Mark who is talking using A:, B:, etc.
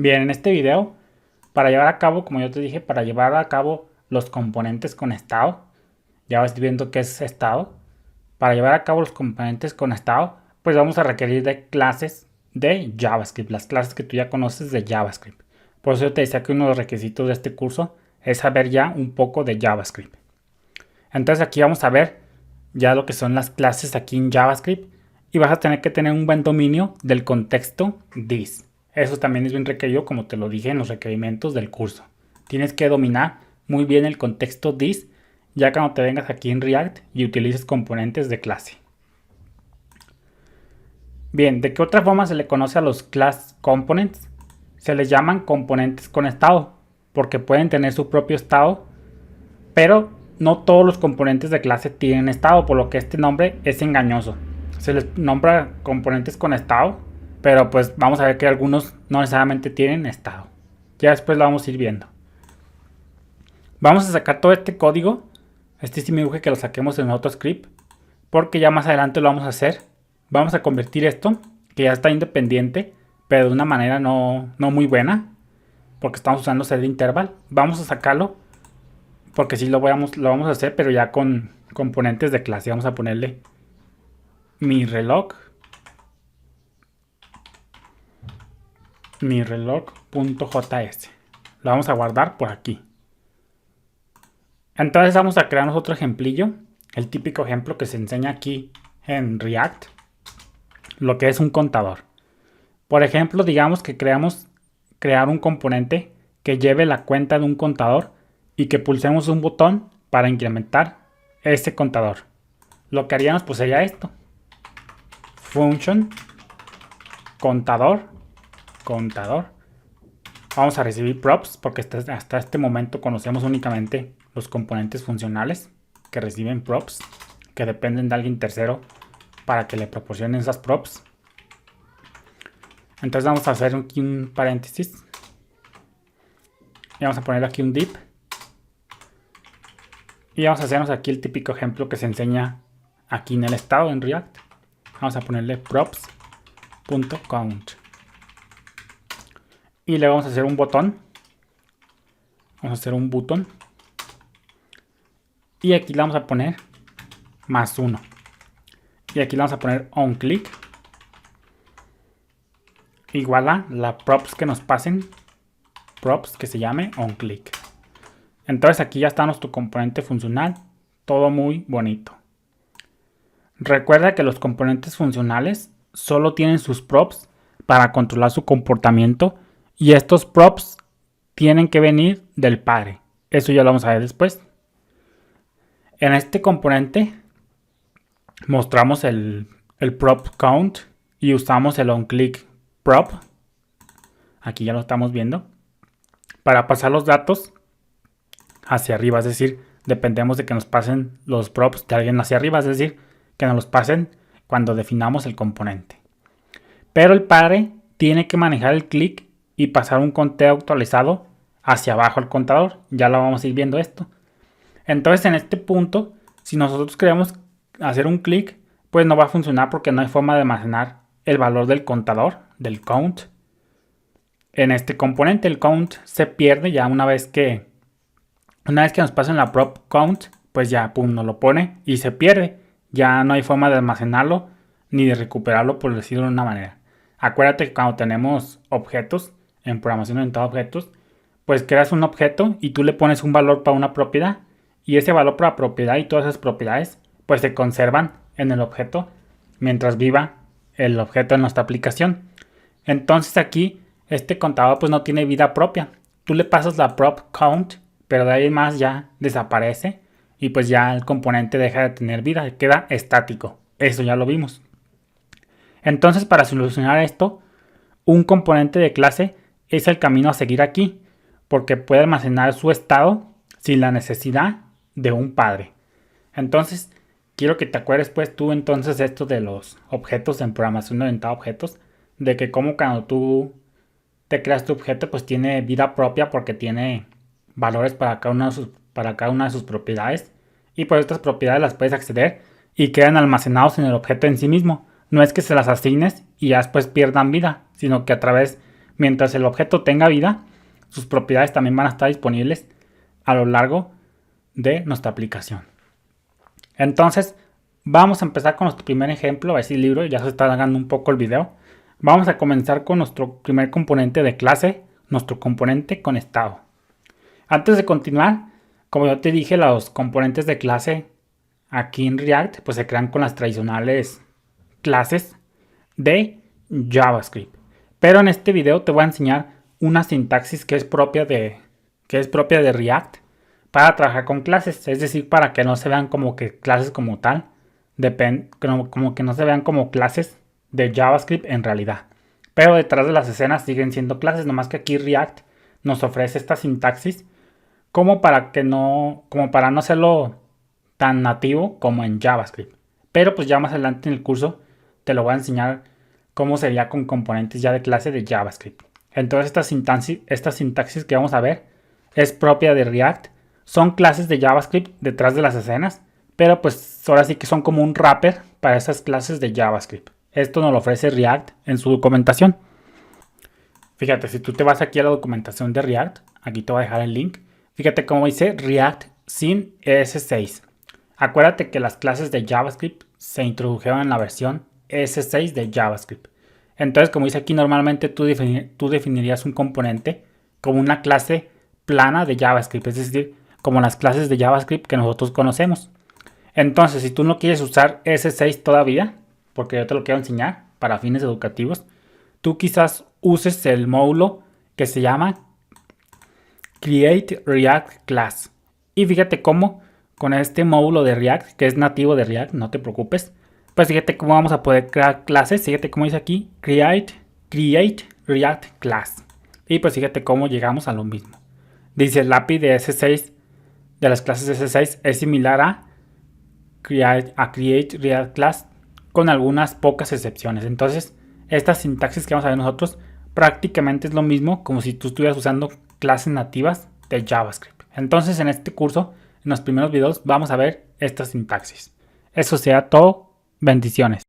A: Bien, en este video, para llevar a cabo, como yo te dije, para llevar a cabo los componentes con estado, ya vas viendo qué es estado. Para llevar a cabo los componentes con estado, pues vamos a requerir de clases de JavaScript, las clases que tú ya conoces de JavaScript. Por eso yo te decía que uno de los requisitos de este curso es saber ya un poco de JavaScript. Entonces aquí vamos a ver ya lo que son las clases aquí en JavaScript y vas a tener que tener un buen dominio del contexto this. Eso también es bien requerido, como te lo dije en los requerimientos del curso. Tienes que dominar muy bien el contexto this ya cuando te vengas aquí en React y utilices componentes de clase. Bien, ¿de qué otra forma se le conoce a los class components? Se les llaman componentes con estado, porque pueden tener su propio estado, pero no todos los componentes de clase tienen estado, por lo que este nombre es engañoso. Se les nombra componentes con estado, pero pues vamos a ver que algunos no necesariamente tienen estado. Ya después lo vamos a ir viendo. Vamos a sacar todo este código. Este sí me urge que lo saquemos en otro script, porque ya más adelante lo vamos a hacer. Vamos a convertir esto, que ya está independiente, pero de una manera no muy buena, porque estamos usando set interval. Vamos a sacarlo, porque sí lo vamos a hacer, pero ya con componentes de clase. Vamos a ponerle mi reloj.js. Lo vamos a guardar por aquí. Entonces vamos a crearnos otro ejemplillo, el típico ejemplo que se enseña aquí en React, lo que es un contador. Por ejemplo, digamos que crear un componente que lleve la cuenta de un contador y que pulsemos un botón para incrementar ese contador. Lo que haríamos pues sería esto. Function contador. Vamos a recibir props porque hasta este momento conocemos únicamente los componentes funcionales que reciben props, que dependen de alguien tercero para que le proporcionen esas props. Entonces vamos a hacer aquí un paréntesis y vamos a poner aquí un div y vamos a hacernos aquí el típico ejemplo que se enseña aquí en el estado en React. Vamos a ponerle props.count y le vamos a hacer un botón. Vamos a hacer un botón y aquí le vamos a poner +1 y aquí le vamos a poner onClick igual a la props que nos pasen, props que se llame onClick. Entonces aquí ya está nuestro componente funcional, todo muy bonito. Recuerda que los componentes funcionales solo tienen sus props para controlar su comportamiento y estos props tienen que venir del padre. Eso ya lo vamos a ver después. En este componente mostramos el prop count y usamos el onClick prop. Aquí ya lo estamos viendo. Para pasar los datos hacia arriba, es decir, dependemos de que nos pasen los props de alguien hacia arriba, es decir, que nos los pasen cuando definamos el componente. Pero el padre tiene que manejar el click y pasar un conteo actualizado hacia abajo al contador. Ya lo vamos a ir viendo esto. Entonces en este punto, si nosotros queremos hacer un click, pues no va a funcionar porque no hay forma de almacenar el valor del contador, del count. En este componente el count se pierde ya una vez que nos pasen la prop count, pues ya pum, nos lo pone y se pierde. Ya no hay forma de almacenarlo ni de recuperarlo, por decirlo de una manera. Acuérdate que cuando tenemos objetos, en programación orientada a objetos, pues creas un objeto y tú le pones un valor para una propiedad. Y ese valor para propiedad y todas esas propiedades pues se conservan en el objeto mientras viva el objeto en nuestra aplicación. Entonces aquí este contador pues no tiene vida propia. Tú le pasas la prop count, pero de ahí más ya desaparece y pues ya el componente deja de tener vida, queda estático. Eso ya lo vimos. Entonces para solucionar esto, un componente de clase es el camino a seguir aquí, porque puede almacenar su estado sin la necesidad de un padre. Entonces quiero que te acuerdes pues tú entonces esto de los objetos en programación orientada a objetos, de que como cuando tú te creas tu objeto pues tiene vida propia porque tiene valores para cada una de sus propiedades y pues estas propiedades las puedes acceder y quedan almacenados en el objeto en sí mismo. No es que se las asignes y ya después pierdan vida, sino que a través Mientras el objeto tenga vida, sus propiedades también van a estar disponibles a lo largo de nuestra aplicación. Entonces, vamos a empezar con nuestro primer ejemplo. A ver si el libro ya se está alargando un poco el video. Vamos a comenzar con nuestro primer componente de clase, nuestro componente con estado. Antes de continuar, como yo te dije, los componentes de clase aquí en React pues se crean con las tradicionales clases de JavaScript. Pero en este video te voy a enseñar una sintaxis que es propia de React para trabajar con clases. Es decir, para que no se vean como que clases como tal. Como que no se vean como clases de JavaScript en realidad. Pero detrás de las escenas siguen siendo clases. Nomás que aquí React nos ofrece esta sintaxis como para no hacerlo tan nativo como en JavaScript. Pero pues ya más adelante en el curso te lo voy a enseñar cómo sería con componentes ya de clase de JavaScript. Entonces esta sintaxis que vamos a ver es propia de React. Son clases de JavaScript detrás de las escenas, pero pues ahora sí que son como un wrapper para esas clases de JavaScript. Esto nos lo ofrece React en su documentación. Fíjate, si tú te vas aquí a la documentación de React, aquí te voy a dejar el link. Fíjate cómo dice React sin ES6. Acuérdate que las clases de JavaScript se introdujeron en la versión ES6 de JavaScript. Entonces, como dice aquí, normalmente tú definirías un componente como una clase plana de JavaScript, es decir, como las clases de JavaScript que nosotros conocemos. Entonces, si tú no quieres usar ES6 todavía, porque yo te lo quiero enseñar para fines educativos, tú quizás uses el módulo que se llama Create React Class. Y fíjate cómo con este módulo de React, que es nativo de React, no te preocupes, pues fíjate cómo vamos a poder crear clases. Fíjate cómo dice aquí, Create React Class. Y pues fíjate cómo llegamos a lo mismo. Dice el API de S6, de las clases de S6, es similar a Create React Class con algunas pocas excepciones. Entonces, esta sintaxis que vamos a ver nosotros prácticamente es lo mismo como si tú estuvieras usando clases nativas de JavaScript. Entonces, en este curso, en los primeros videos, vamos a ver esta sintaxis. Eso sea todo. Bendiciones.